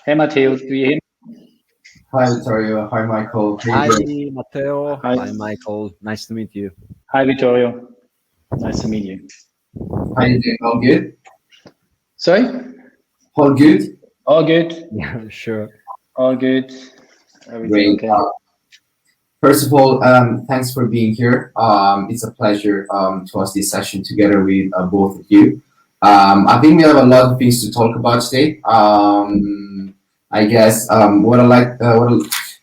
Hey, Matteo, do you hear me? Hi, Vittorio. Hi, Michael. Hi, Matteo. Hi. Hi, Michael. Nice to meet you. Hi, Vittorio. Nice to meet you. How you doing? All good? Sorry? All good? All good. Yeah, sure. All good. Everything Great. okay? First of all, thanks for being here. It's a pleasure to host this session together with both of you. I think we have a lot of things to talk about today. I guess the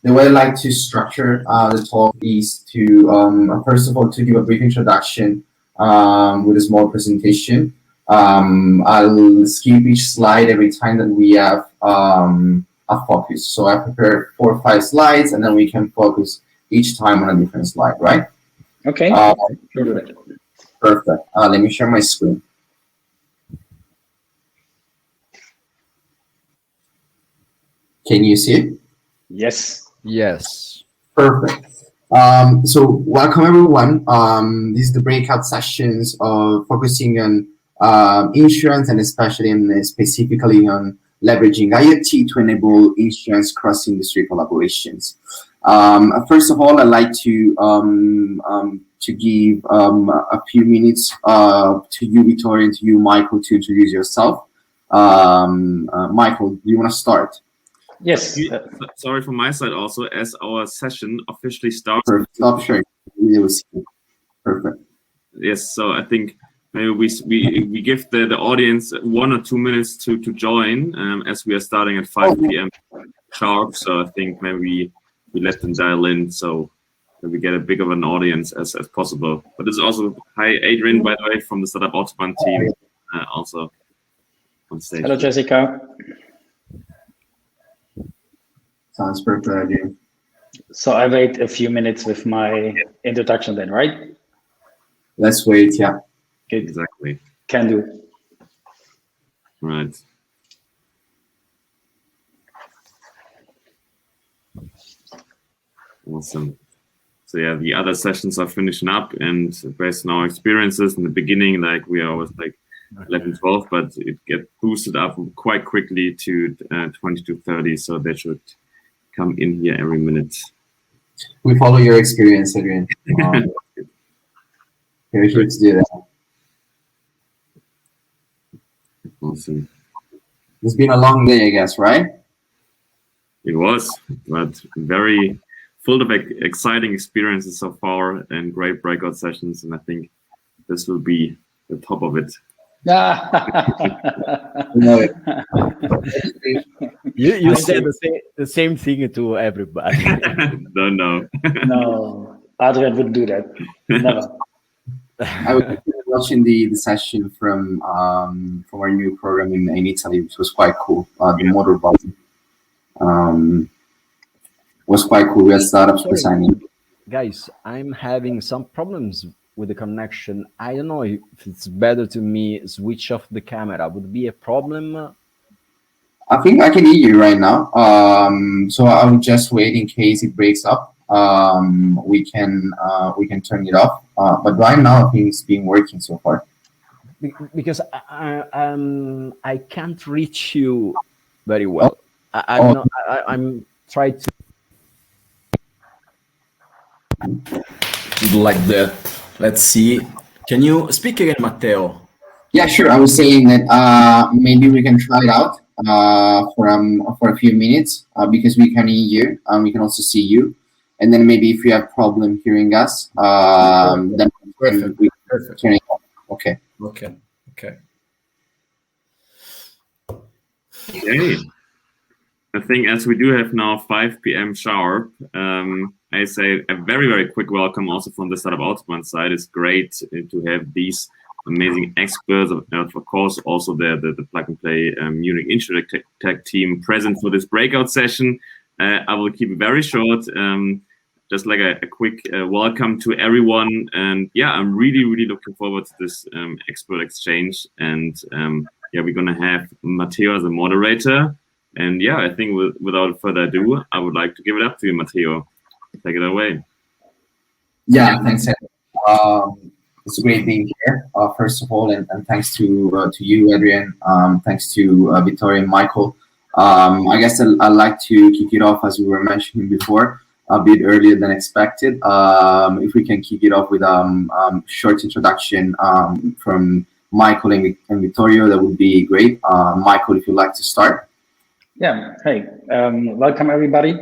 way I like to structure the talk is to first of all to give a brief introduction with a small presentation. I'll skip each slide every time that we have a focus. So I prepared 4 or 5 slides, and then we can focus each time on a different slide, right? Okay. Perfect. Perfect. Let me share my screen. Can you see it? Yes. Yes. Perfect. So welcome everyone. This is the breakout sessions of focusing on insurance, and especially and specifically on leveraging IoT to enable insurance cross-industry collaborations. First of all, I'd like to give a few minutes to you, Vittorio, and to you, Michael, to introduce yourself. Michael, do you want to start? Yes. Sorry from my side also, as our session officially starts. Perfect. Stop sharing. Perfect. Yes, so I think maybe we give the audience 1 or 2 minutes to join, as we are starting at 5 p.m. sharp. So I think maybe we let them dial in so that we get a big of an audience as possible. But this is also, hi Adrian, by the way, from the Startup Autobahn team, also on stage. Hello, Jessica. Sounds perfect, Adrian. So I wait a few minutes with my introduction then, right? Let's wait, yeah. Good. Exactly. Can do. Right. Awesome. So yeah, the other sessions are finishing up, and based on our experiences in the beginning, like we are always like 11, 12, but it gets boosted up quite quickly to 20 to 30. So they should come in here every minute. We follow your experience, Adrian. Very sure to do that. Awesome. It's been a long day, I guess, right? It was, but very full of exciting experiences so far and great breakout sessions. And I think this will be the top of it. You said the same thing to everybody. Don't know. No, Adrian wouldn't do that. Never. I was watching the session from our new program in Italy, which was quite cool. The motorbike was quite cool. We had startups presenting. Guys, I'm having some problems with the connection. I don't know if it's better to me switch off the camera. Would be a problem? I think I can hear you right now. So I will just wait in case it breaks up. We can turn it off. But right now, I think it's been working so far. Because I can't reach you very well. I'm trying to like that. Let's see. Can you speak again, Matteo? Yeah, sure. I was saying that maybe we can try it out for a few minutes because we can hear you and we can also see you. And then maybe if you have problem hearing us, then we turn it off. Okay. Okay. Okay. I think as we do have now 5 p.m. sharp, I say a very, very quick welcome also from the Startup Autobahn side. It's great to have these amazing experts, of course, also the Plug and Play Munich Insurtech team present for this breakout session. I will keep it very short, just like a quick welcome to everyone. And yeah, I'm really, really looking forward to this expert exchange. And yeah, we're going to have Matteo as a moderator. And yeah, I think without further ado, I would like to give it up to you, Matteo. Take it away. Yeah, thanks. It's great being here, first of all, and thanks to you, Adrian. Thanks to Vittorio and Michael I guess I'd like to kick it off, as we were mentioning before, a bit earlier than expected. If we can kick it off with short introduction from Michael and Vittorio, that would be great. Michael, if you'd like to start. Yeah, hey, welcome everybody.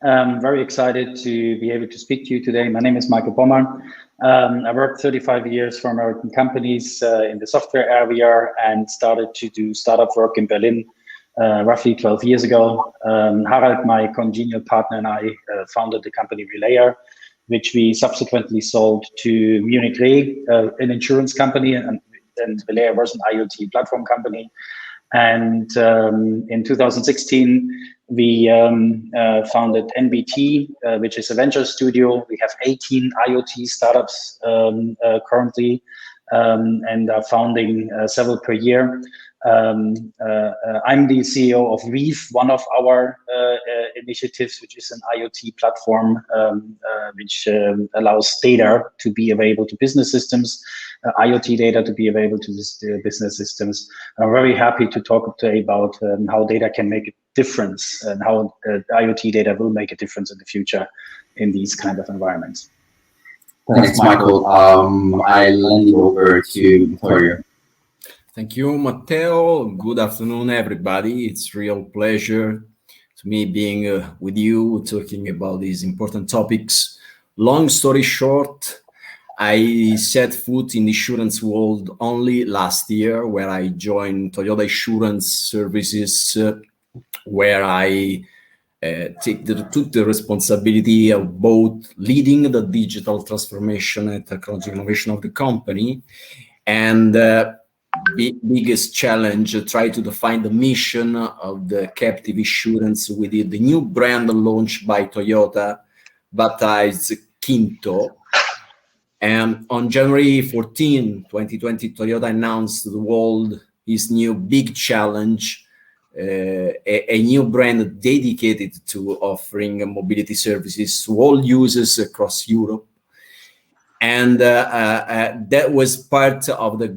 Very excited to be able to speak to you today. My name is Michael Pommer. I worked 35 years for American companies in the software area and started to do startup work in Berlin roughly 12 years ago. Harald, my congenial partner, and I founded the company Relayer, which we subsequently sold to Munich Re, an insurance company, and Relayer was an IoT platform company. And in 2016, we founded NBT, which is a venture studio. We have 18 IoT startups currently and are founding several per year. I'm the CEO of Weave, one of our initiatives, which is an IoT platform which allows data to be available to business systems, IoT data to be available to business systems. I'm very happy to talk today about how data can make a difference and how IoT data will make a difference in the future in these kind of environments. Thanks, Michael. I'll hand it over to Vittorio. Thank you, Matteo. Good afternoon, everybody. It's a real pleasure to me being with you, talking about these important topics. Long story short, I set foot in the insurance world only last year, where I joined Toyota Insurance Services, where I took the responsibility of both leading the digital transformation and technology innovation of the company, and biggest challenge, try to define the mission of the captive insurance with the new brand launched by Toyota, baptized Quinto. And on January 14, 2020, Toyota announced to the world his new big challenge, a new brand dedicated to offering mobility services to all users across Europe. And that was part of the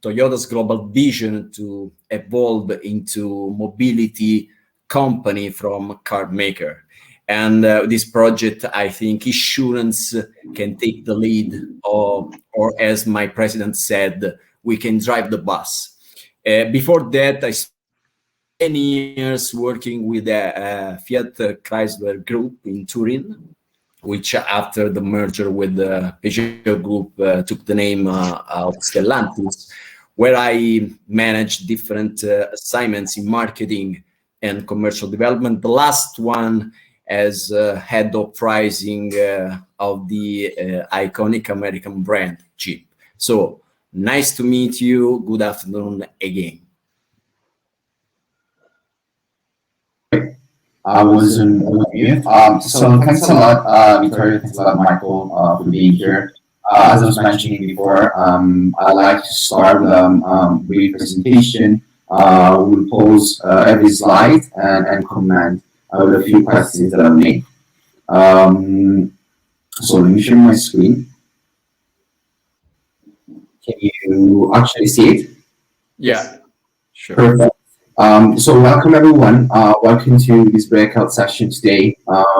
Toyota's global vision to evolve into mobility company from car maker. And this project, I think, insurance can take the lead, or as my president said, we can drive the bus. Before that, I spent 10 years working with the Fiat Chrysler Group in Turin, which after the merger with the Peugeot Group took the name of Stellantis, where I managed different assignments in marketing and commercial development. The last one as head of pricing of the iconic American brand Jeep. So nice to meet you. Good afternoon again. I was on mute. So thanks a lot, Vittorio. Thanks a lot, Michael, for being here. As I was mentioning before, I'd like to start with a brief presentation. We'll pause every slide and comment with a few questions that I've made. So let me share my screen. Can you actually see it? Yeah, sure. Perfect. So welcome everyone. Welcome to this breakout session today,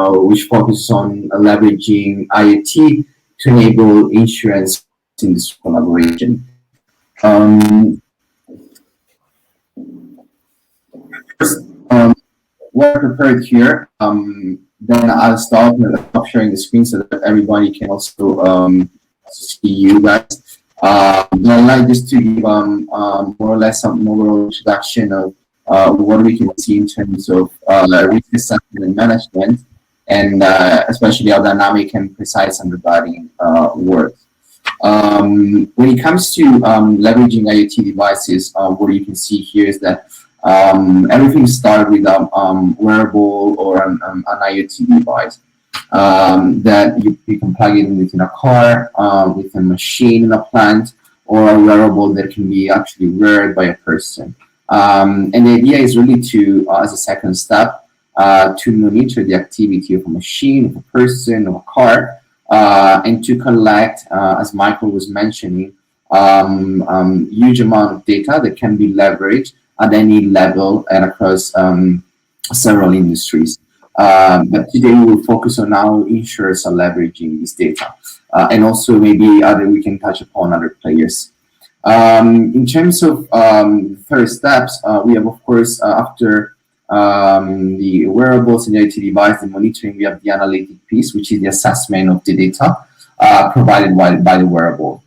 which focuses on leveraging IoT to enable insurance industry collaboration. First, what I prepared here, then I'll start sharing the screen so that everybody can also see you guys. I'd like just to give more or less some overall introduction of what we can see in terms of risk assessment and management, and especially how dynamic and precise underwriting works. When it comes to leveraging IoT devices, what you can see here is that everything starts with a wearable or an IoT device that you can plug in within a car, with a machine in a plant, or a wearable that can be actually wear by a person. And the idea is really to, as a second step, to monitor the activity of a machine, of a person, of a car, and to collect, as Michael was mentioning, huge amount of data that can be leveraged at any level and across several industries. But today we will focus on how insurers are leveraging this data, and also maybe we can touch upon other players. In terms of first steps, we have, of course, after the wearables and the IoT device, the monitoring, we have the analytic piece, which is the assessment of the data provided by the wearable.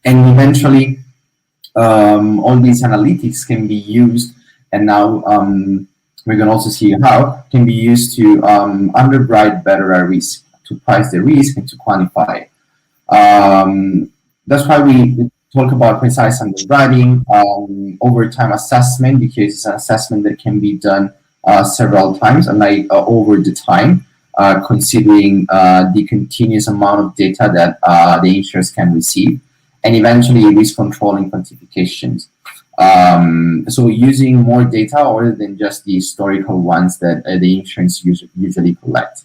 And eventually, all these analytics can be used, and now we can also see how can be used to underwrite better our risk, to price the risk and to quantify it. That's why we talk about precise underwriting, over time assessment, because it's an assessment that can be done several times and over the time, considering the continuous amount of data that the insurers can receive, and eventually risk control and quantifications. So using more data other than just the historical ones that the insurance usually collect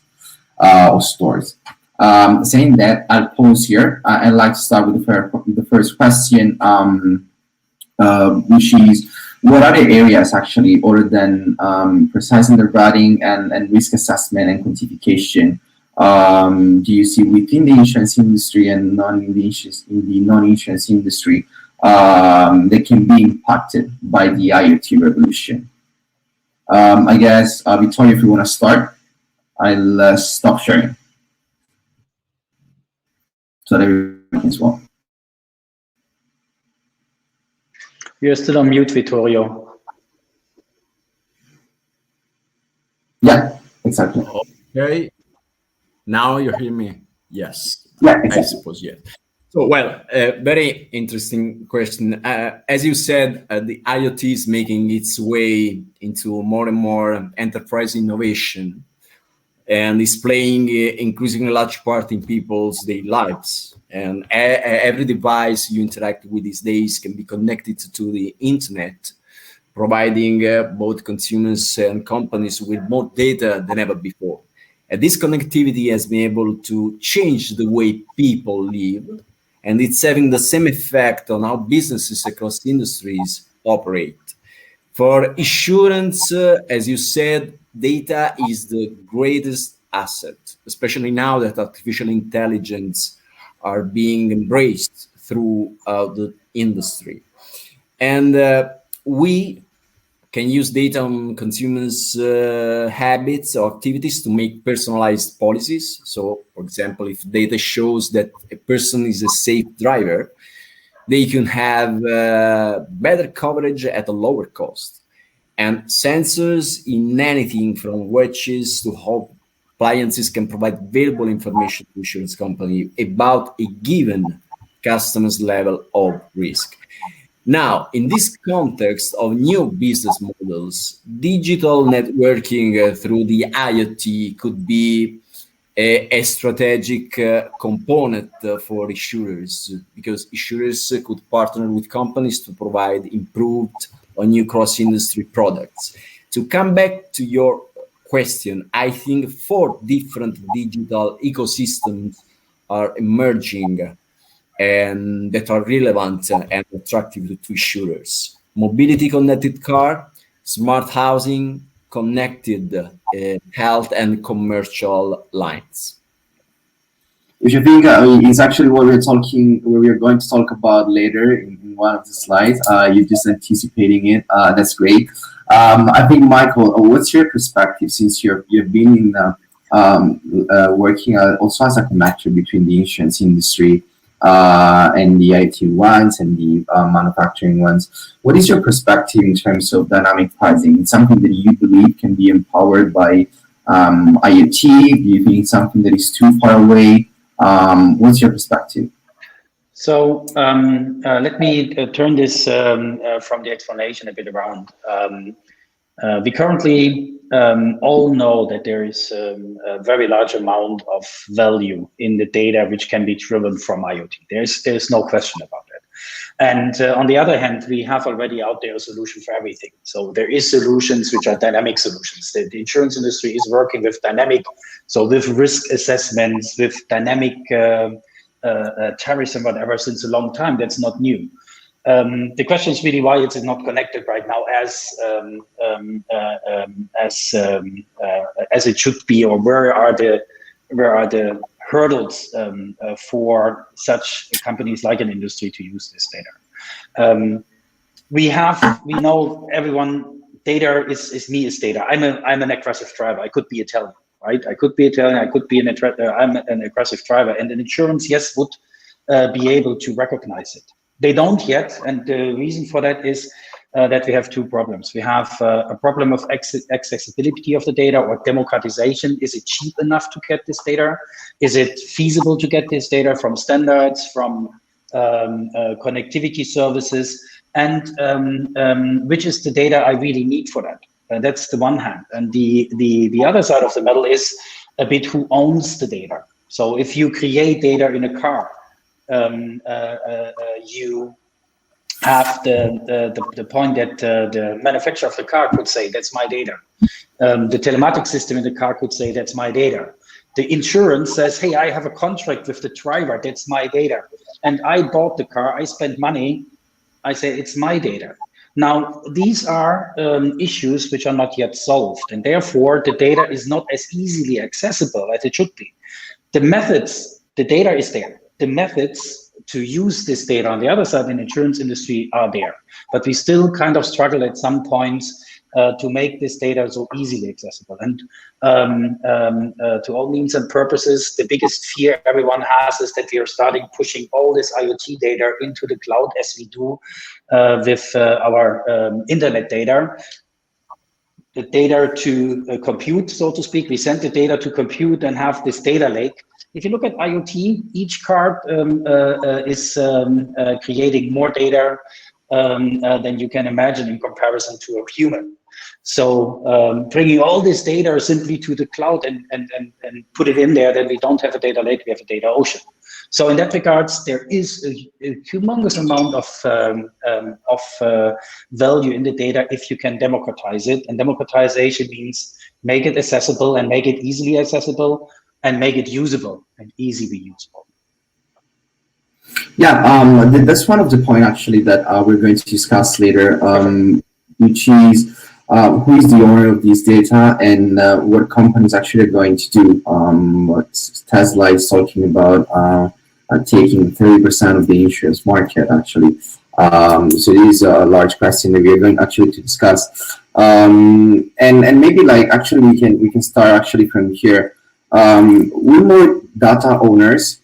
or stores. Saying that, I'll pause here. I'd like to start with the first question, which is, what are the areas actually, other than precise underwriting and risk assessment and quantification, do you see within the insurance industry and in the non-insurance industry that can be impacted by the IoT revolution? I guess, Vittorio, if you want to start, I'll stop sharing so that everyone can as well. You're still on mute, Vittorio. Yeah, exactly. Okay. Now you hear me? Yes. Yeah, exactly. I suppose, yes. So, well, very interesting question. As you said, the IoT is making its way into more and more enterprise innovation, and is playing increasingly large part in people's daily lives. And every device you interact with these days can be connected to the internet, providing both consumers and companies with more data than ever before. And this connectivity has been able to change the way people live, and it's having the same effect on how businesses across industries operate. For insurance, as you said, data is the greatest asset, especially now that artificial intelligence are being embraced throughout the industry. And we can use data on consumers' habits or activities to make personalized policies. So, for example, if data shows that a person is a safe driver, they can have better coverage at a lower cost. And sensors in anything from watches to home appliances can provide valuable information to insurance company about a given customer's level of risk. Now, in this context of new business models, digital networking through the IoT could be a strategic component for insurers, because insurers could partner with companies to provide improved or new cross-industry products. To come back to your question, I think 4 different digital ecosystems are emerging and that are relevant and attractive to insurers: mobility connected car, smart housing, connected health, and commercial lines. Which I think is actually what we're going to talk about later in one of the slides. You're just anticipating it. That's great. I think, Michael, what's your perspective, since you've been in working also as a connector between the insurance industry and the IT ones and the manufacturing ones? What is your perspective in terms of dynamic pricing? It's something that you believe can be empowered by IoT? Do you think it's something that is too far away? What's your perspective? So let me turn this from the explanation a bit around. We currently all know that there is a very large amount of value in the data which can be driven from IoT. There's no question about that. And on the other hand, we have already out there a solution for everything. So there is solutions which are dynamic solutions. The insurance industry is working with dynamic, so with risk assessments, with dynamic tariffs and whatever since a long time. That's not new. The question is really why it's not connected right now as it should be, or where are the hurdles for such companies like an industry to use this data. We know everyone. Data is data. I'm an aggressive driver. I could be Italian, right? I could be Italian. I could be I'm an aggressive driver, and an insurance, yes, would be able to recognize it. They don't yet, and the reason for that is that we have two problems. We have a problem of accessibility of the data, or democratization. Is it cheap enough to get this data? Is it feasible to get this data from standards, from connectivity services? And which is the data I really need for that? That's the one hand. And the other side of the medal is a bit who owns the data. So if you create data in a car, you have the point that the manufacturer of the car could say, that's my data. The telematic system in the car could say, that's my data. The insurance says, hey, I have a contract with the driver, that's my data. And I bought the car, I spent money, I say it's my data. Now, these are issues which are not yet solved, and therefore the data is not as easily accessible as it should be. The methods, the data is there. The methods to use this data on the other side in the insurance industry are there, but we still kind of struggle at some points to make this data so easily accessible. And to all means and purposes, the biggest fear everyone has is that we are starting pushing all this IoT data into the cloud, as we do with our internet data. The data to compute, so to speak. We send the data to compute and have this data lake. If you look at IoT, each card is creating more data than you can imagine in comparison to a human. So bringing all this data simply to the cloud and put it in there, then we don't have a data lake, we have a data ocean. So in that regards, there is a humongous amount of value in the data if you can democratize it. And democratization means make it accessible and make it easily accessible and make it usable and easily usable. Yeah, that's one of the points actually that we're going to discuss later, which is who is the owner of these data and what companies actually are going to do. What Tesla is talking about taking 30% of the insurance market actually. So this is a large question that we are going actually to discuss. And maybe like actually we can start actually from here. We know data owners,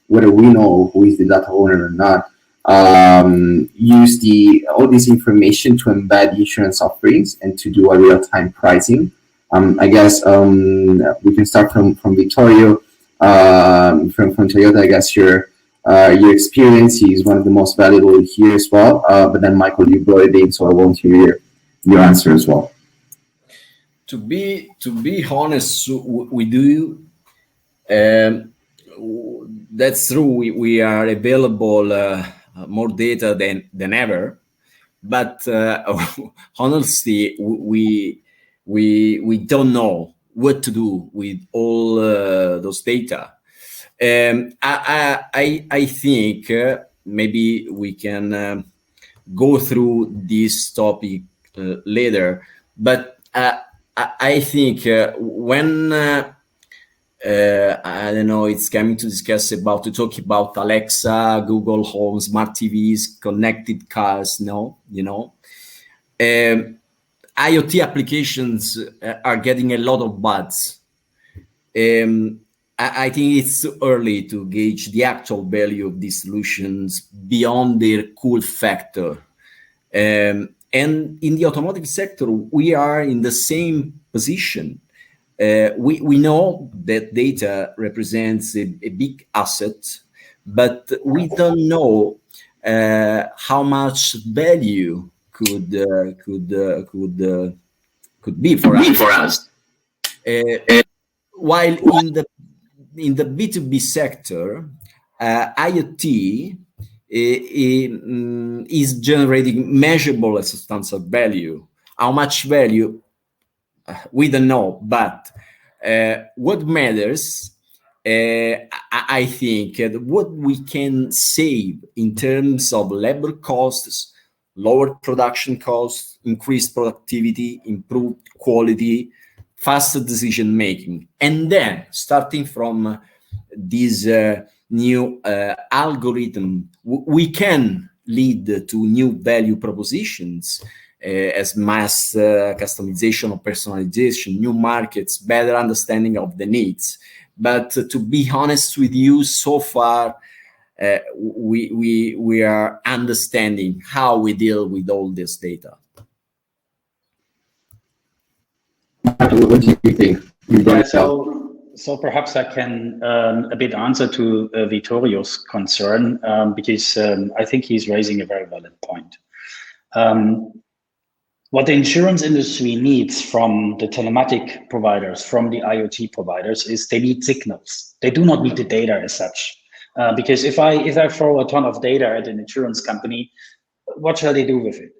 whether we know who is the data owner or not, use all this information to embed insurance offerings and to do a real-time pricing. I guess we can start from Vittorio, from Toyota. I guess your experience is one of the most valuable here as well. But then Michael, you brought it in, so I want to hear your answer as well. To be honest, we do. That's true. We are available more data than ever, but honestly, we don't know what to do with all those data. I think maybe we can go through this topic later, but I think when I don't know, it's coming to talk about Alexa, Google Home, smart TVs, connected cars. IoT applications are getting a lot of buzz. I think it's too early to gauge the actual value of these solutions beyond their cool factor. And in the automotive sector, we are in the same position. We know that data represents a big asset, but we don't know how much value could be for us. While in the B2B sector, IoT is generating measurable and substantial value. How much value? We don't know, but what matters I think what we can save in terms of labor costs, lower production costs, increased productivity, improved quality, faster decision making, and then starting from this new algorithm, we can lead to new value propositions as mass customization or personalization, new markets, better understanding of the needs. But to be honest with you, so far we are understanding how we deal with all this data. What do you think? Yeah, so perhaps I can a bit answer to Vittorio's concern, because I think he's raising a very valid point. What the insurance industry needs from the telematic providers, from the IoT providers, is they need signals. They do not need the data as such. Because if I throw a ton of data at an insurance company, what shall they do with it?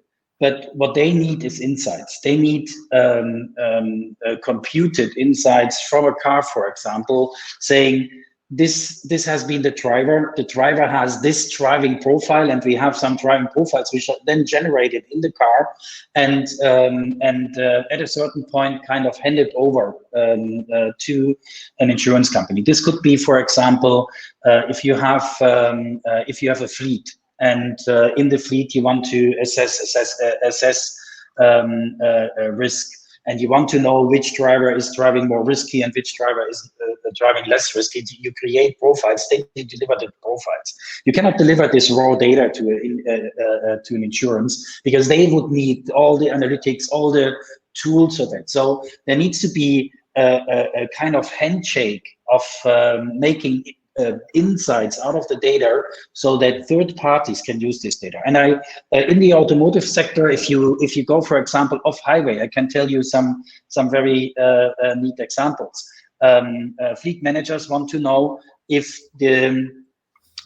But what they need is insights. They need computed insights from a car, for example, saying this has been the driver. The driver has this driving profile, and we have some driving profiles which are then generated in the car, and at a certain point, kind of handed over to an insurance company. This could be, for example, if you have a fleet. And in the fleet, you want to assess risk, and you want to know which driver is driving more risky and which driver is driving less risky. You create profiles. They deliver the profiles. You cannot deliver this raw data to an insurance, because they would need all the analytics, all the tools of it. So there needs to be a kind of handshake of making insights out of the data, so that third parties can use this data. And in the automotive sector, if you go, for example, off highway, I can tell you some very neat examples. Fleet managers want to know if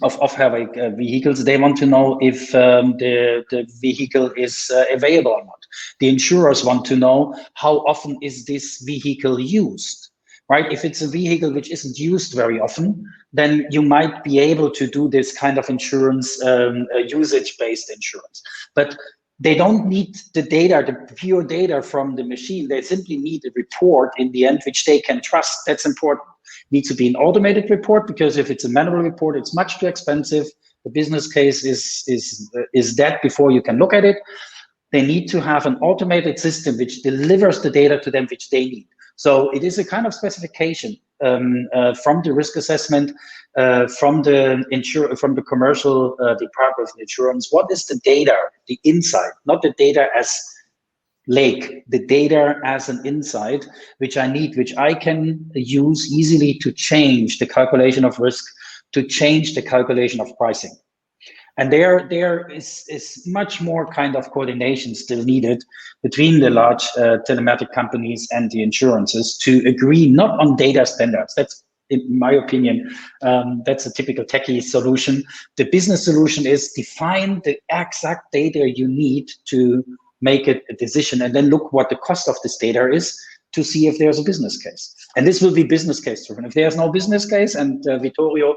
off highway vehicles, they want to know if the vehicle is available or not. The insurers want to know how often is this vehicle used. Right? If it's a vehicle which isn't used very often, then you might be able to do this kind of insurance, usage-based insurance. But they don't need the data, the pure data from the machine. They simply need a report in the end, which they can trust. That's important. It needs to be an automated report, because if it's a manual report, it's much too expensive. The business case is dead before you can look at it. They need to have an automated system which delivers the data to them, which they need. So it is a kind of specification from the risk assessment, from the commercial department of insurance. What is the data, the insight, not the data as lake, the data as an insight, which I need, which I can use easily to change the calculation of risk, to change the calculation of pricing. And there is much more kind of coordination still needed between the large telematic companies and the insurances to agree not on data standards. That's, in my opinion, that's a typical techie solution. The business solution is define the exact data you need to make a decision, and then look what the cost of this data is to see if there's a business case. And this will be business case driven. If there's no business case, and Vittorio,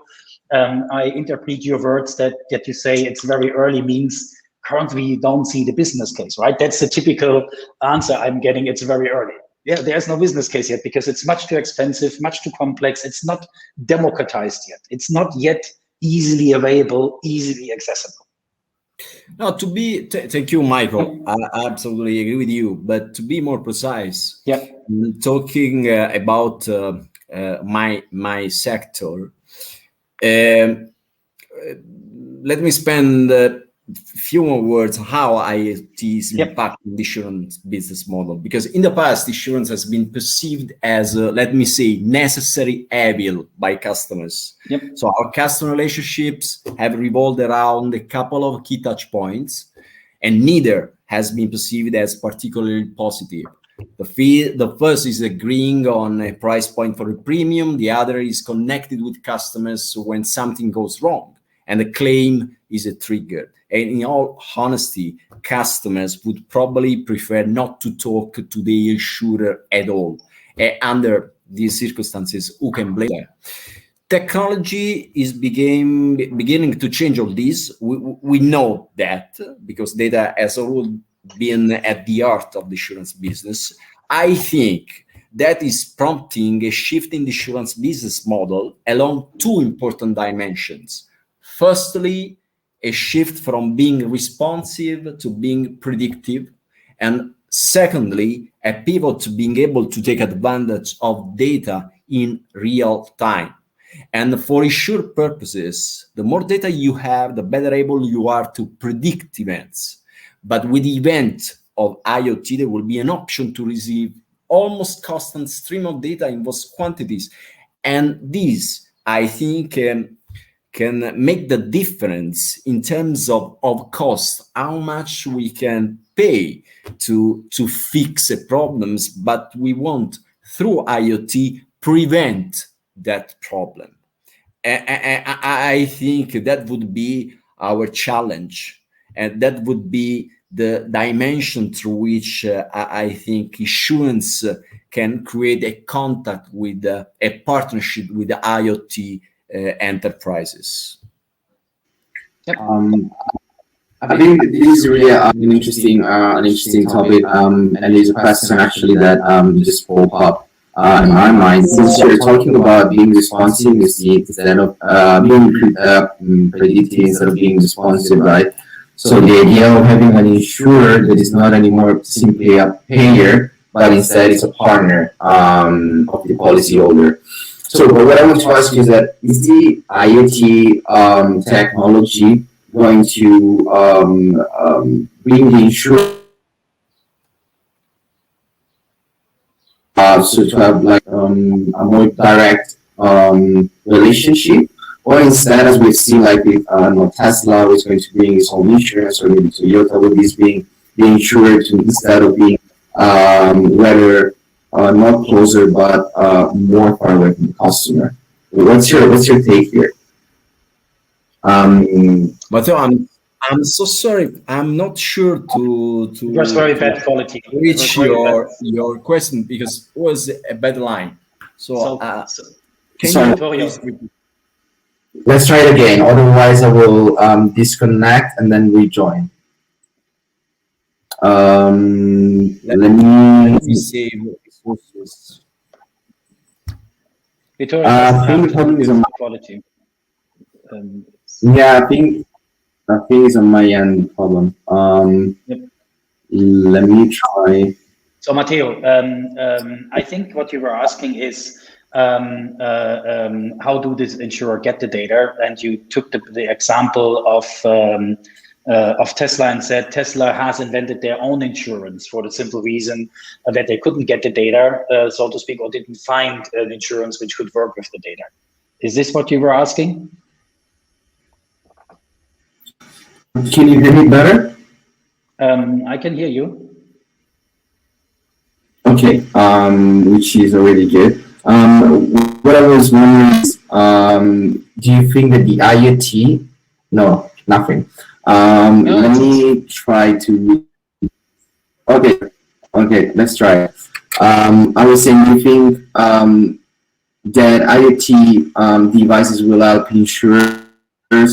I interpret your words that you say it's very early means currently you don't see the business case, right? That's the typical answer I'm getting. It's very early. Yeah, there's no business case yet because it's much too expensive, much too complex. It's not democratized yet. It's not yet easily available, easily accessible. No, thank you, Michael. I absolutely agree with you. But to be more precise, yeah, talking about my sector, let me spend a few more words on how IoT is impacting the insurance business model. Because in the past, insurance has been perceived as, let me say, necessary evil by customers. So our customer relationships have revolved around a couple of key touch points, and neither has been perceived as particularly positive. The first is agreeing on a price point for a premium. The other is connected with customers when something goes wrong, and the claim is a trigger. And in all honesty, customers would probably prefer not to talk to the insurer at all. Under these circumstances, who can blame them? technology is beginning to change all this. We know that because data has always been at the heart of the insurance business. I think that is prompting a shift in the insurance business model along two important dimensions. Firstly, a shift from being responsive to being predictive. And secondly, a pivot to being able to take advantage of data in real time. And for insured purposes, the more data you have, the better able you are to predict events. But with the event of IoT, there will be an option to receive almost constant stream of data in vast quantities. And this, I think, can make the difference in terms of cost, how much we can pay to fix problems, but we want, through IoT, prevent that problem. I think that would be our challenge, and that would be the dimension through which I think insurance can create a contact with a partnership with the IoT enterprises. Yep. I think this is really an interesting topic, and there's a question actually that just popped up in my mind. Since you're talking about being responsive instead of being predictive instead of being responsive, right? So the idea of having an insurer that is not anymore simply a payer, but instead it's a partner of the policyholder. So what I want to ask you is that, is the IoT technology going to bring the insurer so to have like a more direct relationship, or instead, as we've seen, like with Tesla was going to bring its own insurance, or maybe Toyota will be being the insurer to, instead of being rather not closer but more far away from the customer. What's your take here? Matteo, I'm so sorry. I'm not sure to it was very bad quality. Reach your question because it was a bad line. So can you please repeat? Let's try it again. Otherwise, I will disconnect and then rejoin. Let me save resources. I think the problem is on my quality. Yeah, I think it's on my end problem. Yep. Let me try. So Matteo, I think what you were asking is how do this insurer get the data? And you took the example of Tesla and said Tesla has invented their own insurance for the simple reason that they couldn't get the data, so to speak, or didn't find an insurance which could work with the data. Is this what you were asking? Can you hear me better? I can hear you. Okay, which is already good. What I was wondering is, do you think that the IoT? No, nothing. Let me try to. Okay, let's try. I was saying, do you think that IoT devices will help insurers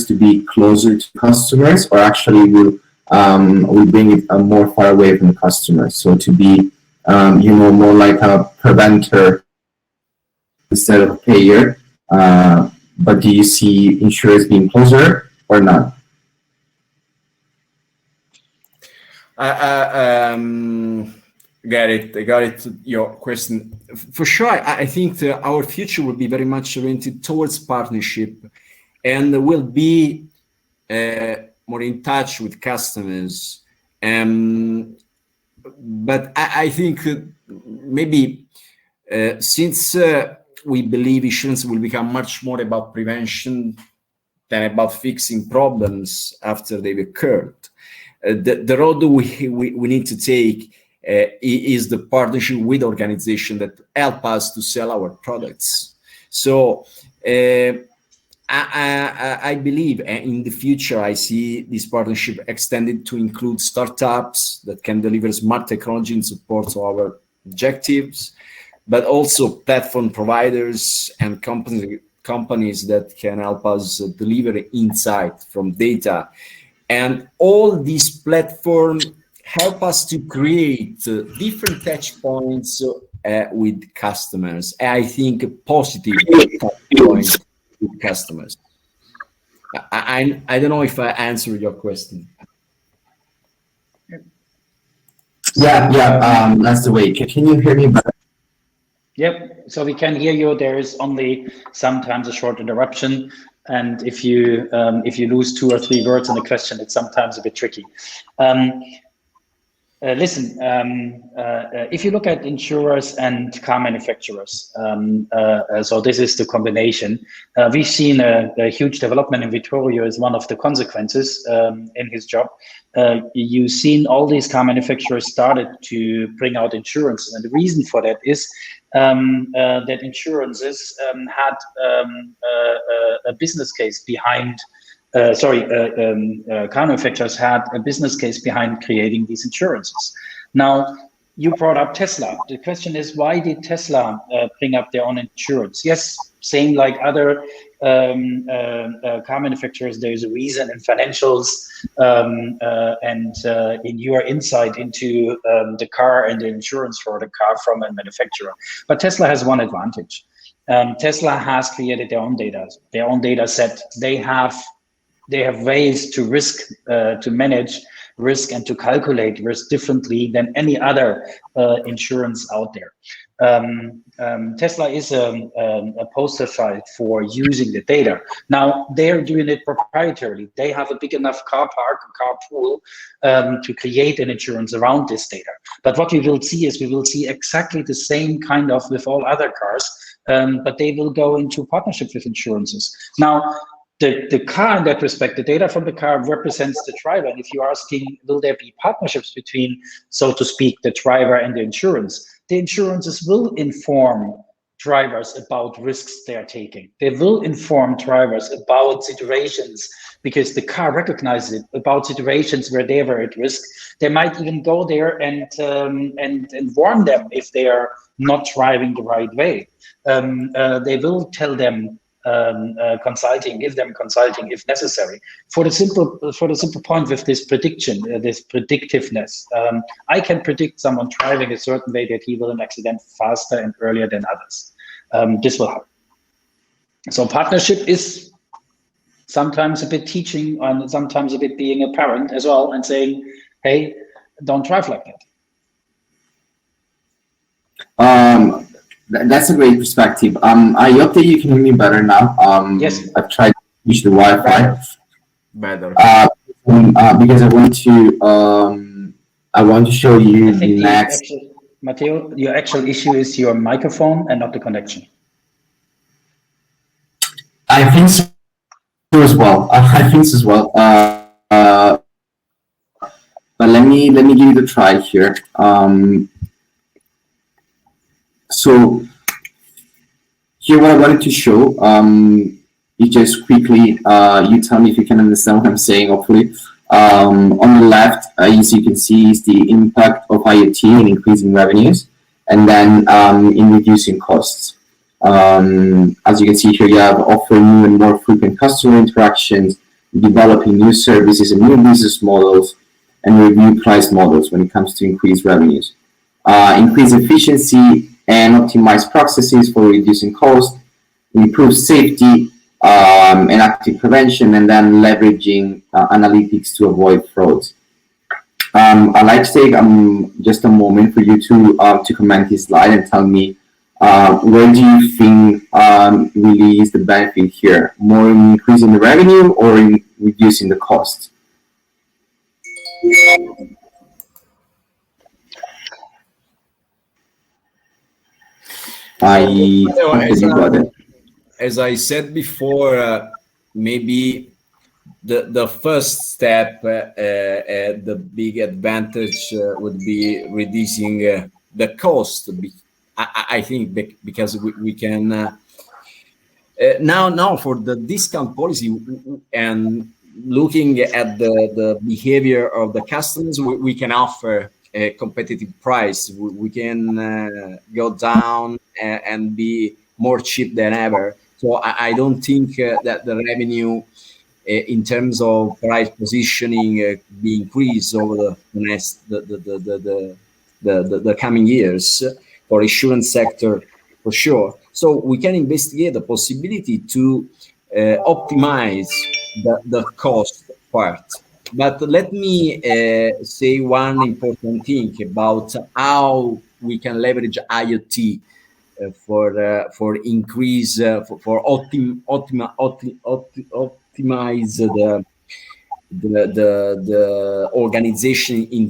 to be closer to customers, or actually will bring it more far away from the customers? So to be, more like a preventer instead of a payer. But do you see insurers being closer or not? I got it. Your question. For sure, I think our future will be very much oriented towards partnership, and will be more in touch with customers. But I think maybe since we believe insurance will become much more about prevention than about fixing problems after they've occurred, the road we need to take is the partnership with organizations that help us to sell our products. So I believe in the future, I see this partnership extended to include startups that can deliver smart technology in support of our objectives, but also platform providers and companies companies that can help us deliver insight from data. And all these platforms help us to create different touch points with customers. I think positive touch points with customers. I don't know if I answered your question. Yeah, that's the way. Can you hear me better? Yep, so we can hear you. There is only sometimes a short interruption. And if you lose 2 or 3 words in a question, it's sometimes a bit tricky. Listen, if you look at insurers and car manufacturers, so this is the combination. We've seen a huge development in Vittorio as one of the consequences in his job. You've seen all these car manufacturers started to bring out insurances, and the reason for that is that insurances had a business case behind. Car manufacturers had a business case behind creating these insurances. Now, you brought up Tesla. The question is, why did Tesla bring up their own insurance? Yes, same like other car manufacturers, there's a reason in financials and in your insight into the car and the insurance for the car from a manufacturer. But Tesla has one advantage. Tesla has created their own data set. They have ways to to manage risk and to calculate risk differently than any other insurance out there. Tesla is a poster child for using the data. Now, they're doing it proprietarily. They have a big enough car park, car pool to create an insurance around this data. But what we will see is we will see exactly the same kind of with all other cars, but they will go into partnership with insurances. Now, the car in that respect, the data from the car represents the driver. And if you're asking, will there be partnerships between, so to speak, the driver and the insurances will inform drivers about risks they're taking. They will inform drivers about situations because the car recognizes it, about situations where they were at risk. They might even go there and warn them if they are not driving the right way. They will tell them give them consulting if necessary. For the simple point with this prediction, this predictiveness, I can predict someone driving a certain way that he will have an accident faster and earlier than others. This will happen. So partnership is sometimes a bit teaching and sometimes a bit being a parent as well and saying, hey, don't drive like that. That's a great perspective. I hope that you can hear me better now. Yes. I've tried to use the Wi-Fi. Better. Because I want to show you the next. Matteo, your actual issue is your microphone and not the connection. I think so as well. But let me give it a try here. So here what I wanted to show is just quickly, you tell me if you can understand what I'm saying, hopefully. On the left, as you can see, is the impact of IoT in increasing revenues and then in reducing costs. As you can see here, you have offering new and more frequent customer interactions, developing new services and new business models, and review price models when it comes to increased revenues. Increase efficiency and optimize processes for reducing cost, improve safety and active prevention, and then leveraging analytics to avoid frauds. I'd like to take just a moment for you to comment this slide and tell me where do you think really is the benefit here? More in increasing the revenue or in reducing the cost? As I said before, maybe the first step, the big advantage would be reducing the cost. I think because we can now for the discount policy and looking at the behavior of the customers, we can offer a competitive price. We can go down and be more cheap than ever. So I don't think that the revenue in terms of price positioning be increased over the next the coming years for insurance sector for sure. So we can investigate the possibility to optimize the cost part. But let me say one important thing about how we can leverage IoT for increase for optimize the organization in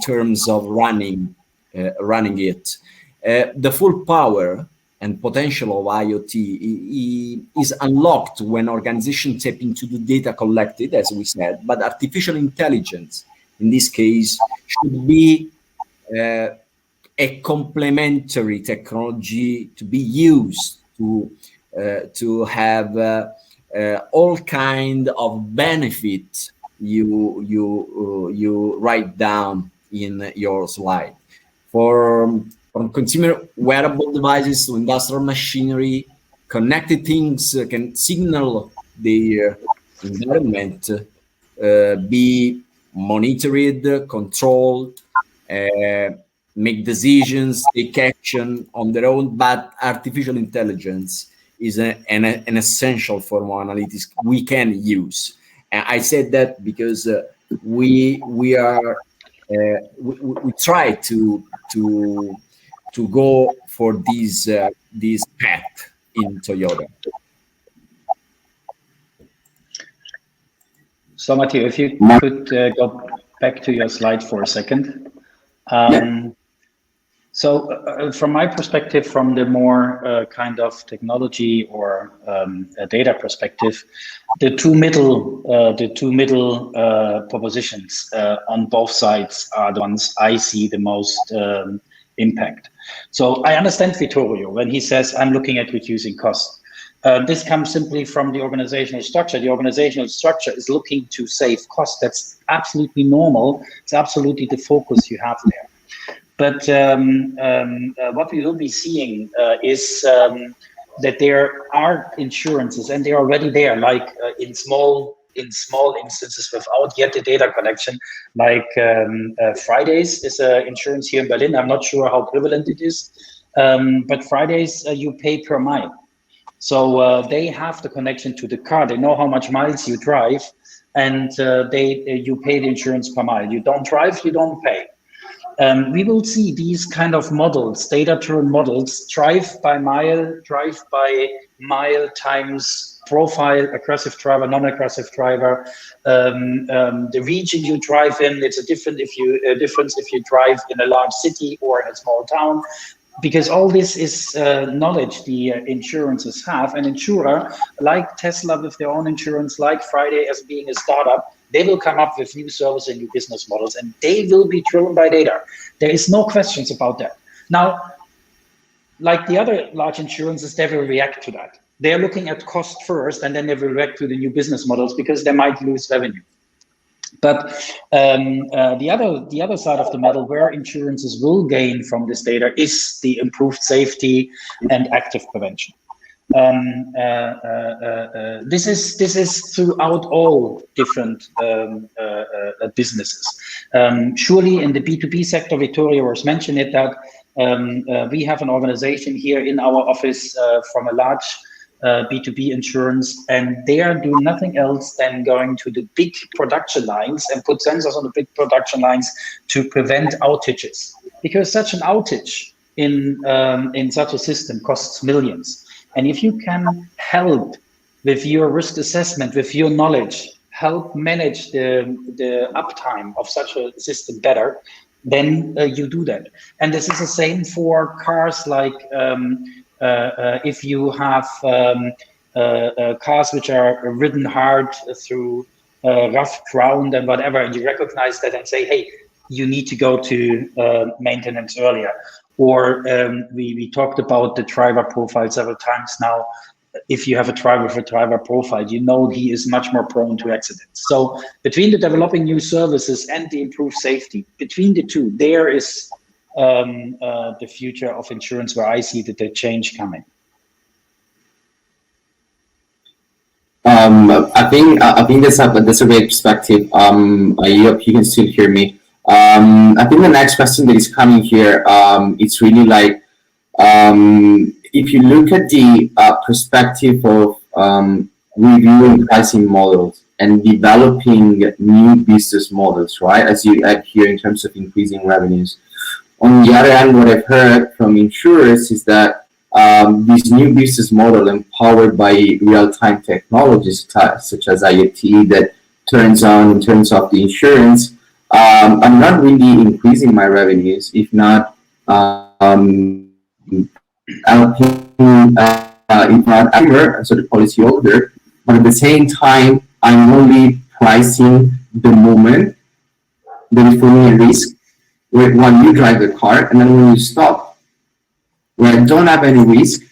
terms of running it. The full power and potential of IoT is unlocked when organizations tap into the data collected, as we said, but artificial intelligence, in this case, should be a complementary technology to be used to have all kind of benefit you write down in your slide. From consumer wearable devices to industrial machinery, connected things can signal their environment, be monitored, controlled, make decisions, take action on their own. But artificial intelligence is an essential form of analytics we can use. And I said that because we try to go for this path in Toyota. So Matteo, if you could go back to your slide for a second. So from my perspective, from the more kind of technology or data perspective, the two middle propositions on both sides are the ones I see the most impact. So I understand Vittorio when he says, I'm looking at reducing costs. This comes simply from the organizational structure. The organizational structure is looking to save costs. That's absolutely normal. It's absolutely the focus you have there. But what we will be seeing is that there are insurances, and they're already there, like in small instances without yet the data collection, like Fridays is an insurance here in Berlin. I'm not sure how prevalent it is, but Fridays you pay per mile. So they have the connection to the car. They know how much miles you drive, and you pay the insurance per mile. You don't drive, you don't pay. We will see these kind of models, data-driven models, drive by mile times profile, aggressive driver, non-aggressive driver, the region you drive in. It's a difference if you drive in a large city or in a small town, because all this is knowledge the insurances have. An insurer like Tesla with their own insurance, like Friday as being a startup, they will come up with new service and new business models, and they will be driven by data. There is no questions about that. Now, like the other large insurances, they will react to that. They're looking at cost first, and then they will react to the new business models because they might lose revenue. But the other side of the medal, where insurances will gain from this data, is the improved safety and active prevention. This is throughout all different businesses. Surely in the B2B sector, Vittorio was mentioning it, that we have an organization here in our office from a large B2B insurance, and they are doing nothing else than going to the big production lines and put sensors on the big production lines to prevent outages, because such an outage in such a system costs millions. And if you can help with your risk assessment, with your knowledge, help manage the uptime of such a system better, then you do that. And this is the same for cars, like if you have cars which are ridden hard through rough ground and whatever, and you recognize that and say, hey, you need to go to maintenance earlier. Or we talked about the driver profile several times now. If you have a driver with a driver profile, you know he is much more prone to accidents. So between the developing new services and the improved safety, between the two, there is the future of insurance where I see the change coming. I think that's a great perspective. I hope you can still hear me. I think the next question that is coming here, it's really like, if you look at the perspective of reviewing pricing models and developing new business models, right? As you add here in terms of increasing revenues. On the other hand, what I've heard from insurers is that this new business model empowered by real-time technologies such as IoT that turns on in terms of the insurance, I'm not really increasing my revenues, if not helping, if not customer, so the policyholder, but at the same time, I'm only pricing the moment that is for me a risk when you drive the car, and then when you stop, where I don't have any risk,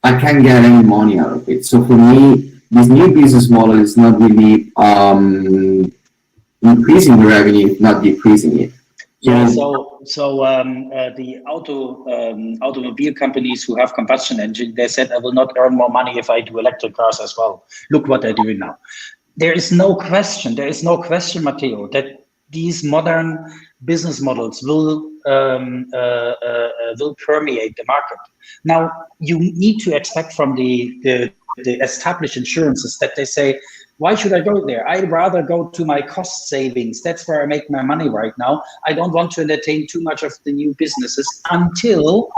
I can't get any money out of it. So for me, this new business model is not really increasing the revenue, not decreasing it. Yeah, so the automobile companies who have combustion engine, they said, I will not earn more money if I do electric cars as well. Look what they're doing now. There is no question, Matteo, that these modern business models will permeate the market. Now, you need to expect from the established insurances that they say, why should I go there? I'd rather go to my cost savings. That's where I make my money right now. I don't want to entertain too much of the new businesses until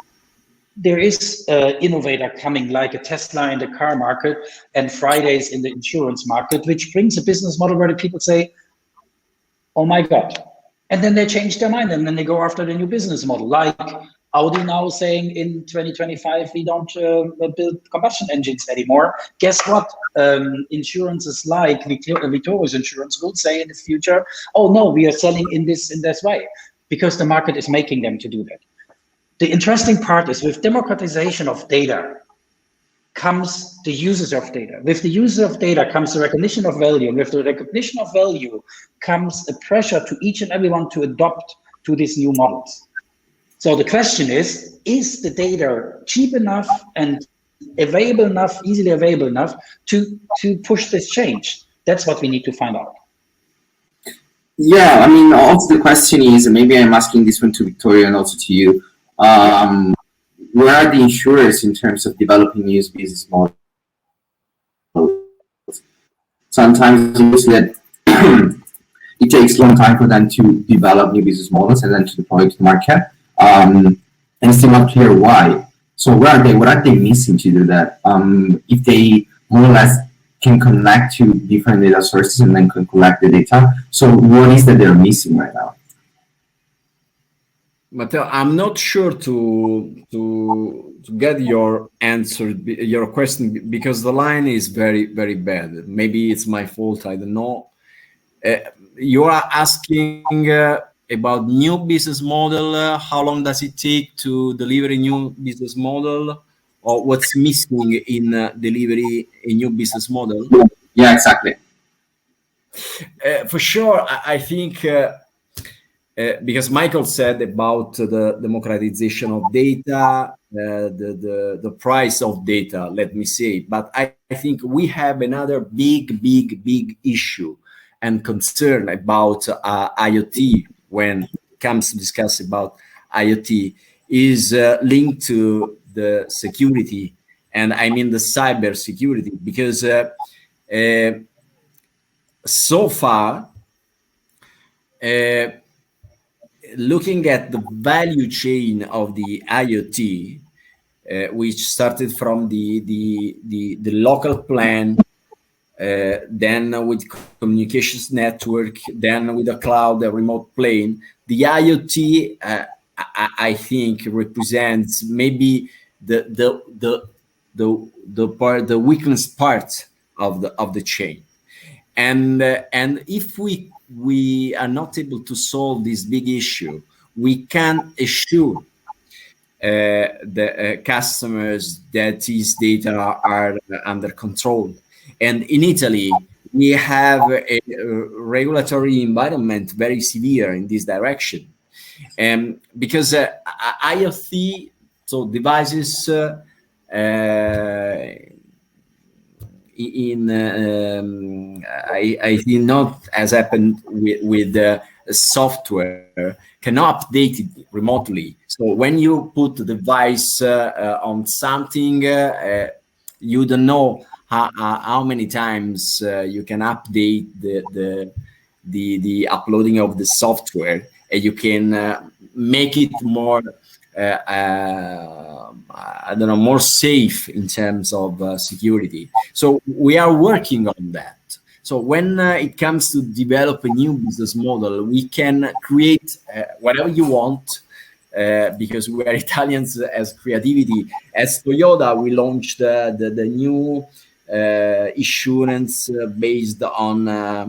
there is an innovator coming, like a Tesla in the car market and Fridays in the insurance market, which brings a business model where the people say, oh my God. And then they change their mind and then they go after the new business model. Like Audi now saying in 2025, we don't build combustion engines anymore. Guess what? Insurances like Vitoro's insurance will say in the future, oh no, we are selling in this way, because the market is making them to do that. The interesting part is with democratization of data comes the users of data. With the user of data comes the recognition of value. And with the recognition of value comes a pressure to each and everyone to adopt to these new models. So the question is the data cheap enough and available enough, easily available enough to push this change? That's what we need to find out. Yeah, I mean, also the question is, and maybe I'm asking this one to Victoria and also to you, where are the insurers in terms of developing new business models? Sometimes it's that it takes a long time for them to develop new business models and then to deploy to the market. And it's still not clear why. So where are they? What are they missing to do that? If they more or less can connect to different data sources and then can collect the data. So what is that they're missing right now? Matteo, I'm not sure to get your answer, your question, because the line is very, very bad. Maybe it's my fault. I don't know. You are asking about new business model. How long does it take to deliver a new business model, or what's missing in delivery a new business model? Yeah, exactly. For sure, I think. Because Michael said about the democratization of data, the price of data, let me say, but I think we have another big issue and concern about IoT when it comes to discuss about IoT is linked to the security, and I mean the cyber security, because so far, looking at the value chain of the IoT, which started from the local plan, then with communications network, then with the cloud, the remote plane, the IoT, I think represents maybe the weakest part of the chain, and if we are not able to solve this big issue, we can assure the customers that these data are under control. And in Italy, we have a regulatory environment very severe in this direction. Because IoT, so devices I think not as happened with software cannot update it remotely. So when you put the device on something, you don't know how many times you can update the uploading of the software, and you can make it more I don't know, more safe in terms of security. So we are working on that. So when it comes to develop a new business model, we can create whatever you want, because we are Italians as creativity. As Toyota, we launched the new insurance based on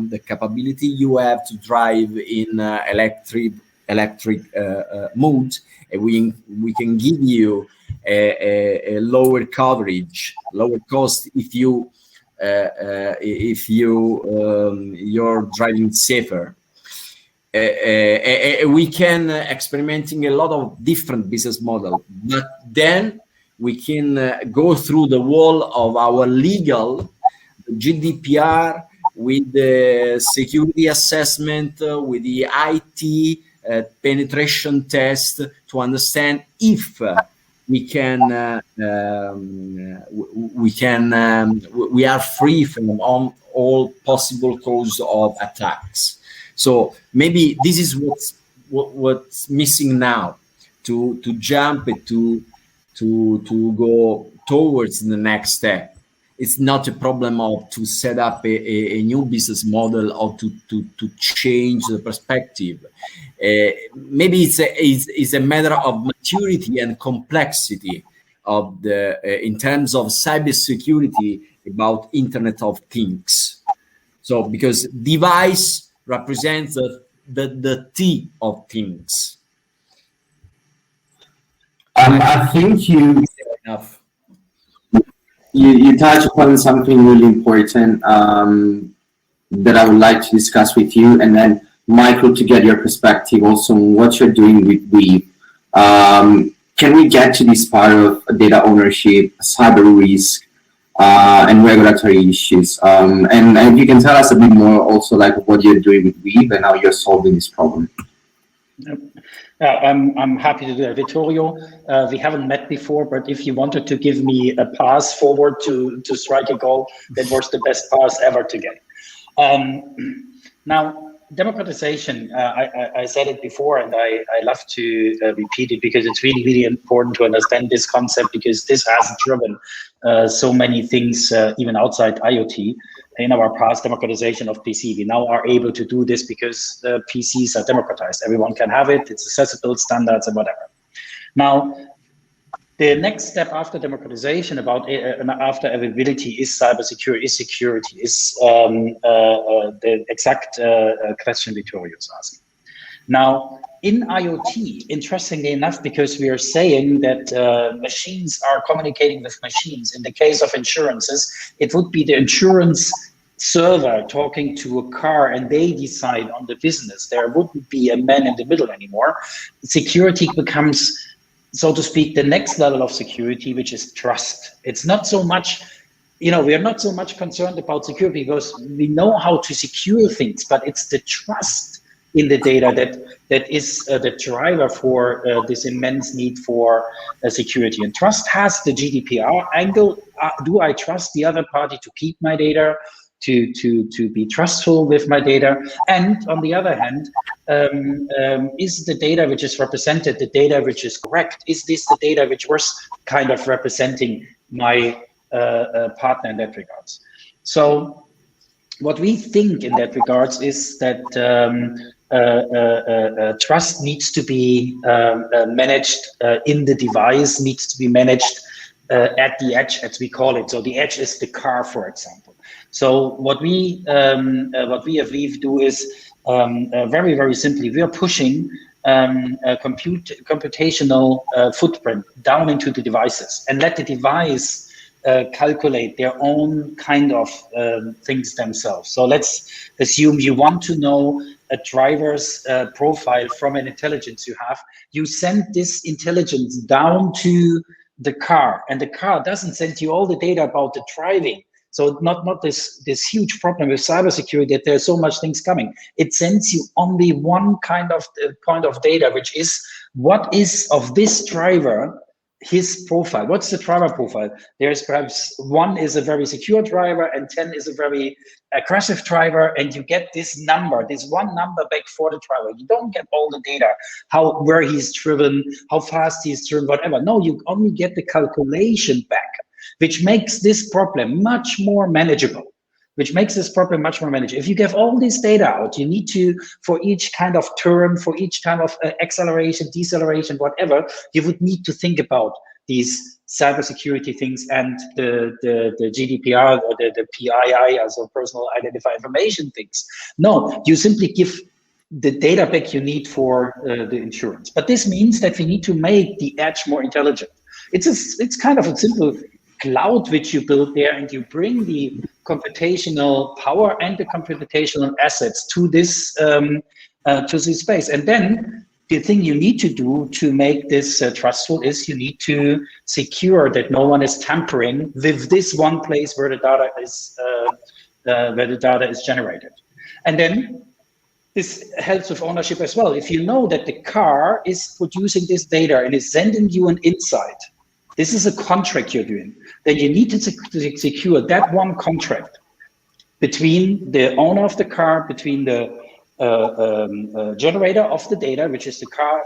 the capability you have to drive in electric mode, and we can give you a lower coverage, lower cost if you're driving safer. We can experimenting a lot of different business models, but then we can go through the wall of our legal GDPR with the security assessment, with the IT penetration test to understand if we are free from all possible cause of attacks. So maybe this is what's missing now to jump to go towards the next step. It's not a problem of to set up a new business model or to change the perspective. Maybe it's a matter of maturity and complexity of in terms of cybersecurity about Internet of Things. So because device represents the T of things. I think Enough. you touch upon something really important that I would like to discuss with you, and then Michael, to get your perspective also on what you're doing with Weave. Can we get to this part of data ownership, cyber risk, and regulatory issues? And if you can tell us a bit more also like what you're doing with Weave and how you're solving this problem. I'm happy to do that, Vittorio. We haven't met before, but if you wanted to give me a pass forward to strike a goal, that was the best pass ever to get. Now, democratization, I said it before, and I love to repeat it because it's really, really important to understand this concept, because this has driven so many things, even outside IoT. In our past democratization of PC, we now are able to do this because PCs are democratized. Everyone can have it. It's accessible, standards, and whatever. Now, the next step after democratization, after availability, is cybersecurity, is security, is the exact question Vittorio is asking. Now, in IoT, interestingly enough, because we are saying that machines are communicating with machines, in the case of insurances, it would be the insurance server talking to a car and they decide on the business. There wouldn't be a man in the middle anymore. Security becomes, so to speak, the next level of security, which is trust. It's not so much, we are not so much concerned about security because we know how to secure things, but it's the trust in the data that is the driver for this immense need for security. And trust has the GDPR angle. Do I trust the other party to keep my data, to be trustful with my data? And on the other hand, is the data which is represented the data which is correct? Is this the data which was kind of representing my partner in that regards? So what we think in that regards is that trust needs to be managed in the device, needs to be managed at the edge, as we call it. So the edge is the car, for example. So what we at Weave do is very, very simply, we are pushing a computational footprint down into the devices and let the device calculate their own kind of things themselves. So let's assume you want to know a driver's profile from an intelligence you have. You send this intelligence down to the car, and the car doesn't send you all the data about the driving. So not this huge problem with cybersecurity that there's so much things coming. It sends you only one kind of point of data, which is what is of this driver, his profile. What's the driver profile? There's perhaps 1 is a very secure driver and 10 is a very aggressive driver, and you get this number, this one number back for the driver. You don't get all the data, where he's driven, how fast he's driven, whatever. No, you only get the calculation back, which makes this problem much more manageable. If you give all this data out, you need to, for each kind of turn, for each time of acceleration, deceleration, whatever, you would need to think about these cybersecurity things and the GDPR or the PII, also personal identifier information things. No, you simply give the data back you need for the insurance. But this means that we need to make the edge more intelligent. It's kind of a simple cloud which you build there, and you bring the computational power and the computational assets to this space. And then the thing you need to do to make this trustful is you need to secure that no one is tampering with this one place where the data is generated. And then this helps with ownership as well. If you know that the car is producing this data and is sending you an insight, this is a contract you're doing, then you need to secure that one contract between the owner of the car, between the generator of the data, which is the car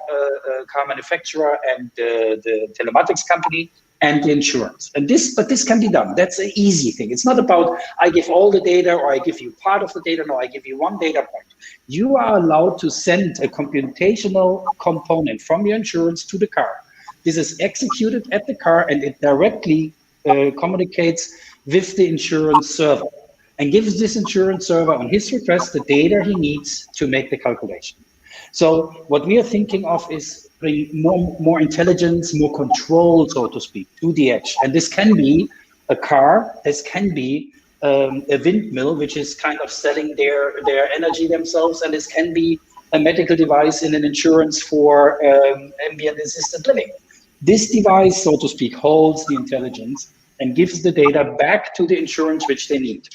manufacturer and the telematics company, and the insurance. But this can be done. That's an easy thing. It's not about I give all the data or I give you part of the data. No, I give you one data point. You are allowed to send a computational component from your insurance to the car. This is executed at the car, and it directly communicates with the insurance server and gives this insurance server on his request the data he needs to make the calculation. So what we are thinking of is bring more intelligence, more control, so to speak, to the edge. And this can be a car, this can be a windmill, which is kind of selling their energy themselves, and this can be a medical device in an insurance for ambient assisted living. This device, so to speak, holds the intelligence and gives the data back to the insurance which they need.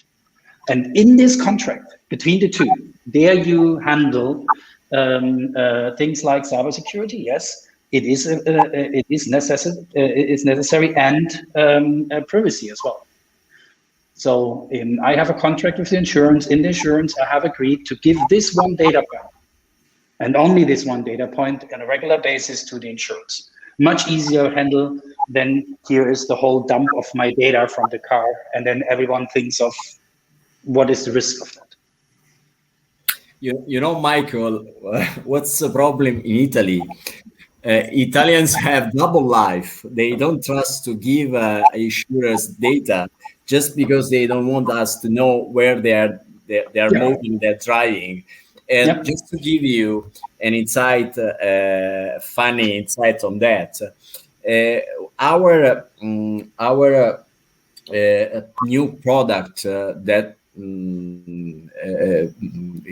And in this contract between the two, there you handle things like cybersecurity. Yes, it is necessary, and privacy as well. So I have a contract with the insurance. In the insurance, I have agreed to give this one data point, and only this one data point on a regular basis to the insurance. Much easier to handle than here is the whole dump of my data from the car, and then everyone thinks of what is the risk of that. You know, Michael, what's the problem in Italy? Italians have double life. They don't trust to give insurers data just because they don't want us to know where they're moving, they're driving. And just to give you an insight, funny insight on that, our new product that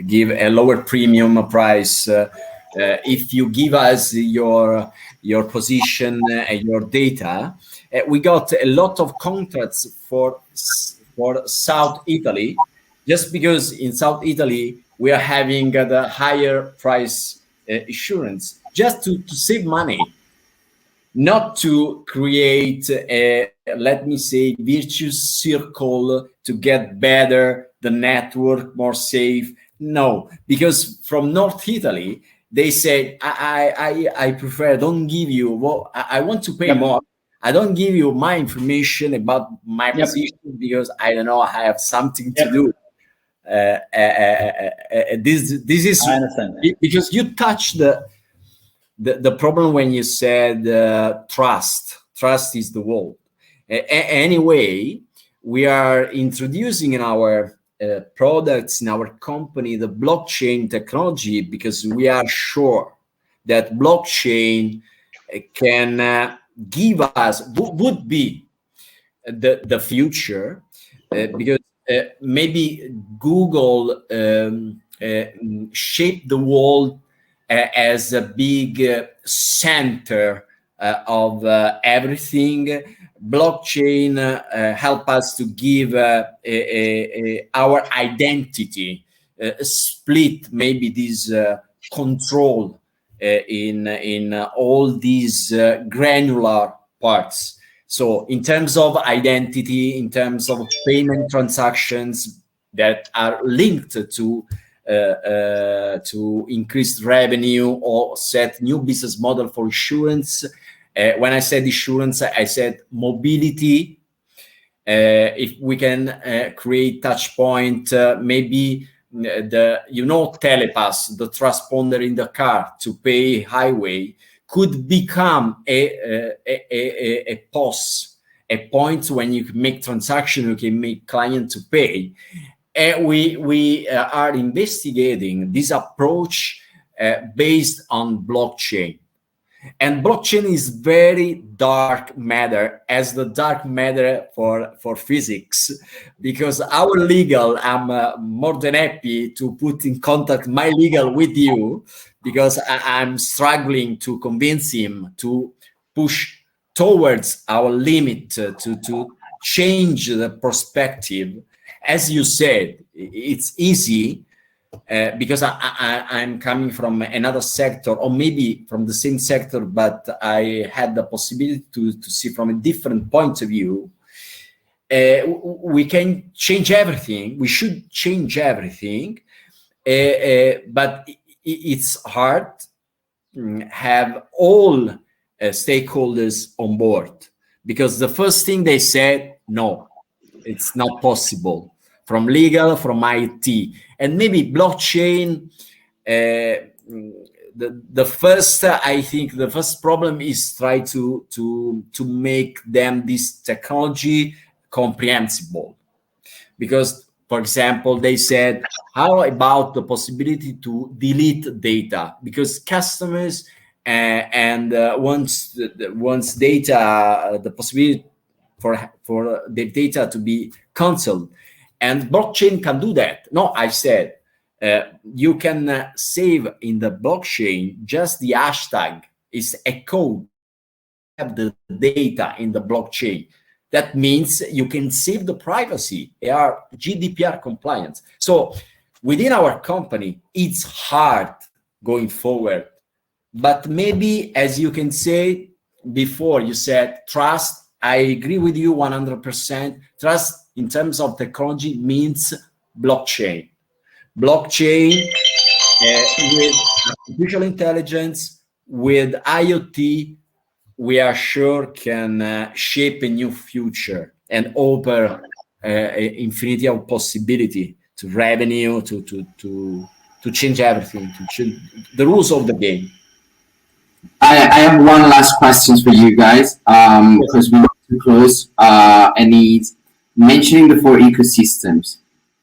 give a lower premium price if you give us your position and your data. We got a lot of contracts for South Italy, just because in South Italy we are having the higher price insurance, just to save money, not to create a, let me say, virtuous circle to get better, the network more safe. No, because from North Italy, they say, I prefer, don't give you, well, I want to pay more. I don't give you my information about my position because I don't know, I have something to do. This is because you touched the problem when you said trust is the wall. Anyway, we are introducing in our products, in our company, the blockchain technology, because we are sure that blockchain can give us, would be the future, because maybe Google shaped the world as a big center of everything, blockchain help us to give our identity, split maybe this control in all these granular parts. So in terms of identity, in terms of payment transactions that are linked to increased revenue or set new business model for insurance. When I said insurance, I said mobility. If we can create touch point, maybe telepass, the transponder in the car to pay highway, could become a POS, a point when you can make transaction, you can make client to pay. We are investigating this approach based on blockchain. And blockchain is very dark matter, as the dark matter for physics, because our legal, I'm more than happy to put in contact my legal with you, because I'm struggling to convince him to push towards our limit, to change the perspective. As you said, it's easy because I'm coming from another sector, or maybe from the same sector, but I had the possibility to see from a different point of view. We can change everything. We should change everything, but it's hard to have all stakeholders on board, because the first thing they said, no, it's not possible, from legal, from IT, and maybe blockchain. The first, I think, the first problem is try to make them this technology comprehensible, because, for example, they said, how about the possibility to delete data, because customers wants data, the possibility for the data to be canceled, and blockchain can do that. No, I said you can save in the blockchain just the hashtag is a code, have the data in the blockchain. That means you can save the privacy. They are GDPR compliant. So within our company, it's hard going forward. But maybe, as you can say before, you said trust. I agree with you 100%. Trust in terms of technology means blockchain. Blockchain with artificial intelligence, with IoT, we are sure can shape a new future and open infinity of possibility to revenue, to change everything, to change the rules of the game. I have one last question for you guys, because we want to close, and it's mentioning the four ecosystems,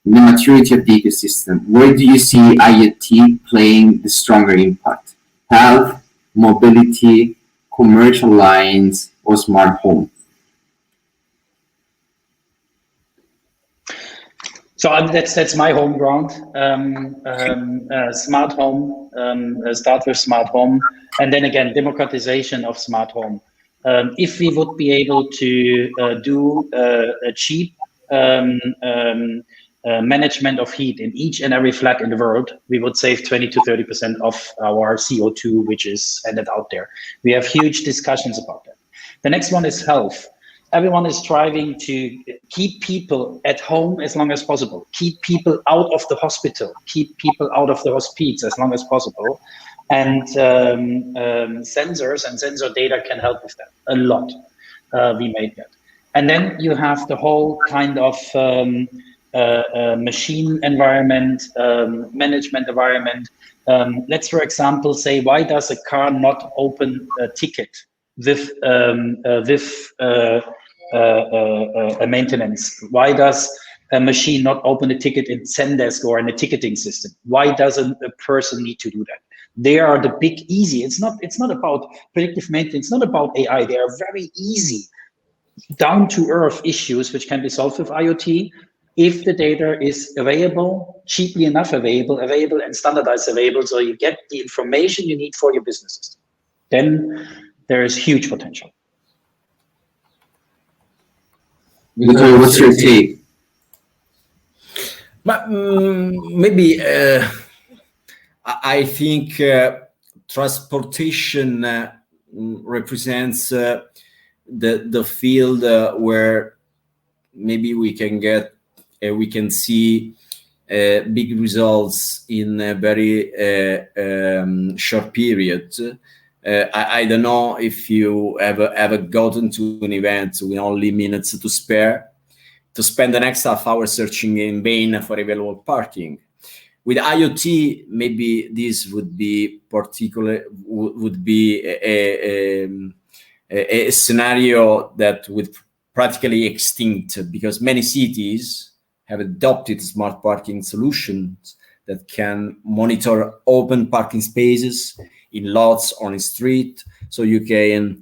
the maturity of the ecosystem. Where do you see IoT playing the stronger impact? Health, mobility, commercial lines, or smart home? So that's my home ground. Smart home, start with smart home, and then again, democratization of smart home. If we would be able to do a cheap management of heat in each and every flat in the world, we would save 20 to 30% of our CO2, which is ended out there. We have huge discussions about that. The next one is health. Everyone is striving to keep people at home as long as possible, keep people out of the hospital, keep people out of the hospice as long as possible. And sensors and sensor data can help with that a lot. We made that. And then you have the whole kind of machine environment, management environment. Let's, for example, say, why does a car not open a ticket with a maintenance? Why does a machine not open a ticket in Zendesk or in a ticketing system? Why doesn't a person need to do that? They are the big easy. It's not about predictive maintenance. It's not about AI. They are very easy, down to earth issues which can be solved with IoT if the data is available, cheaply enough available, and standardized available, so you get the information you need for your businesses. Then there is huge potential. Vittorio, what's your take? But maybe I think transportation represents the field where maybe we can see big results in a very short period. I don't know if you ever gotten to an event with only minutes to spare, to spend the next half hour searching in vain for available parking. With IoT, maybe this would be a scenario that would practically extinct, because many cities have adopted smart parking solutions that can monitor open parking spaces in lots on a street, so you can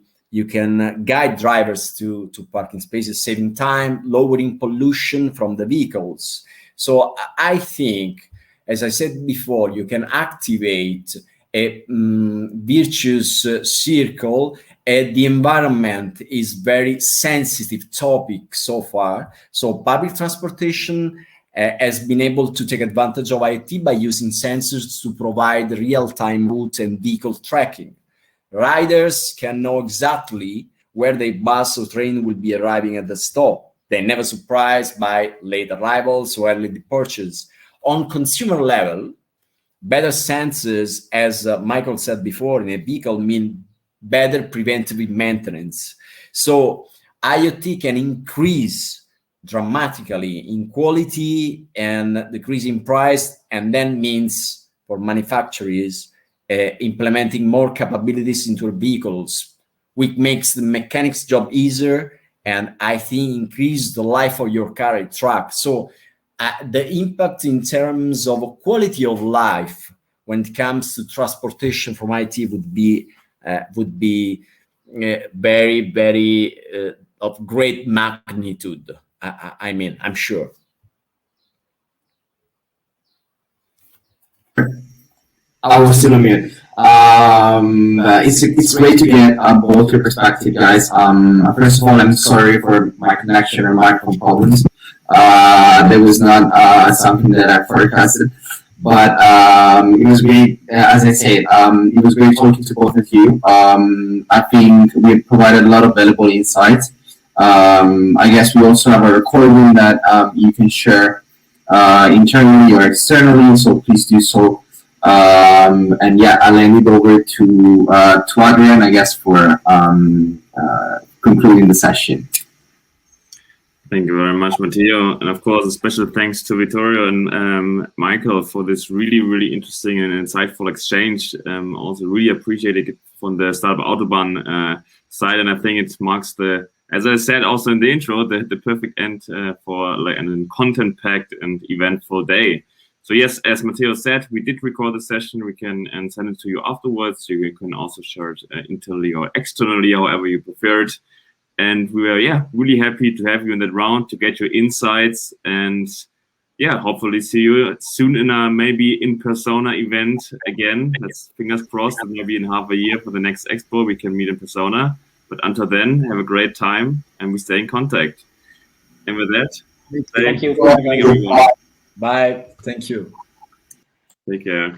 guide drivers to parking spaces, saving time, lowering pollution from the vehicles. So I think, as I said before, you can activate a virtuous circle. The environment is very sensitive topic so far. So public transportation has been able to take advantage of IoT by using sensors to provide real-time route and vehicle tracking. Riders can know exactly where their bus or train will be arriving at the stop. They're never surprised by late arrivals or early departures. On consumer level, better sensors, as Michael said before, in a vehicle mean better preventive maintenance. So IoT can increase dramatically in quality and decrease in price, and then means for manufacturers implementing more capabilities into vehicles, which makes the mechanic's job easier, and I think increase the life of your car and truck. So the impact in terms of quality of life when it comes to transportation from IT would be very, very of great magnitude. I mean, I'm sure. I was still on mute. It's great to get both your perspective, guys. First of all, I'm sorry for my connection or microphone problems. That was not something that I forecasted, but it was great. As I said, it was great talking to both of you. I think we provided a lot of valuable insights. I guess we also have a recording that you can share internally or externally, so please do so. And yeah, I'll hand it over to Adrian, I guess, for concluding the session. Thank you very much, Matteo. And of course, a special thanks to Vittorio and Michael for this really, really interesting and insightful exchange. Also really appreciate it from the Startup Autobahn side. And I think it marks the, as I said also in the intro, the perfect end for like a content-packed and eventful day. So yes, as Matteo said, we did record the session. We can send it to you afterwards. You can also share it internally or externally, however you prefer it. And we are, really happy to have you in that round to get your insights. And yeah, hopefully see you soon in a maybe in persona event again. Let's fingers crossed that maybe in half a year for the next expo we can meet in persona. But until then, have a great time and we stay in contact. And with that, thank you for having everyone. Bye. Thank you. Take care.